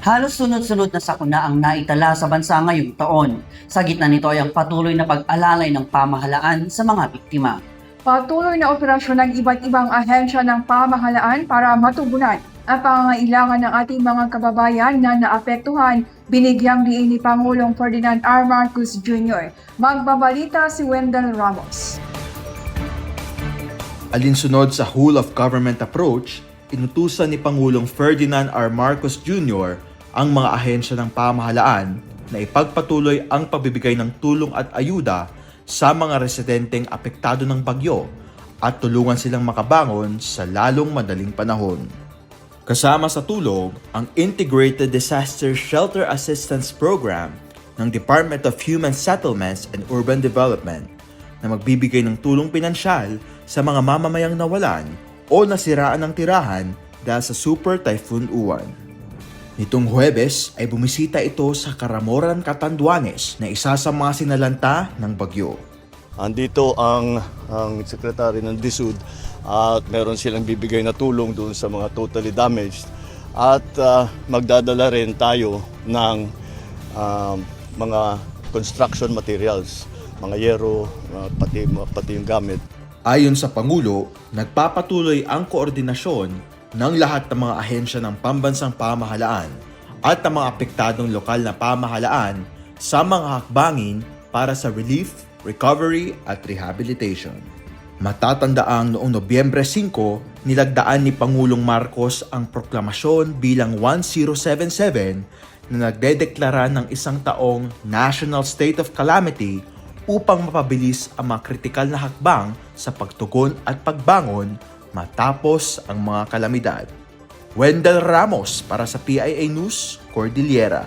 Halos sunod-sunod na sakuna ang naitala sa bansa ngayong taon. Sa gitna nito ay ang patuloy na pag-alalay ng pamahalaan sa mga biktima. Patuloy na operasyon ng iba't ibang ahensya ng pamahalaan para matugunan ang pangangailangan ng ating mga kababayan na naapektuhan, binigyang diin ni Pangulong Ferdinand R. Marcos Jr. Magbabalita si Wendell Ramos. Alinsunod sa whole of government approach, inutusan ni Pangulong Ferdinand R. Marcos Jr. ang mga ahensya ng pamahalaan na ipagpatuloy ang pagbibigay ng tulong at ayuda sa mga residenteng apektado ng bagyo at tulungan silang makabangon sa lalong madaling panahon. Kasama sa tulong ang Integrated Disaster Shelter Assistance Program ng Department of Human Settlements and Urban Development na magbibigay ng tulong pinansyal sa mga mamamayang nawalan o nasiraan ng tirahan dahil sa Super Typhoon Uwan. Nitong Huwebes ay bumisita ito sa Karamoran, Catanduanes na isa sa mga sinalanta ng bagyo. Andito ang Secretary ng DSUD at meron silang bibigay na tulong doon sa mga totally damaged at magdadala rin tayo ng mga construction materials, mga yero, pati yung gamit. Ayon sa Pangulo, nagpapatuloy ang koordinasyon ng lahat ng mga ahensya ng pambansang pamahalaan at ng mga apektadong lokal na pamahalaan sa mga hakbangin para sa relief, recovery at rehabilitation. Matatandaang noong Nobyembre 5, nilagdaan ni Pangulong Marcos ang proklamasyon bilang 1077 na nagdedeklara ng isang taong National State of Calamity upang mapabilis ang mga kritikal na hakbang sa pagtugon at pagbangon matapos ang mga kalamidad. Wendell Ramos para sa PIA News, Cordillera.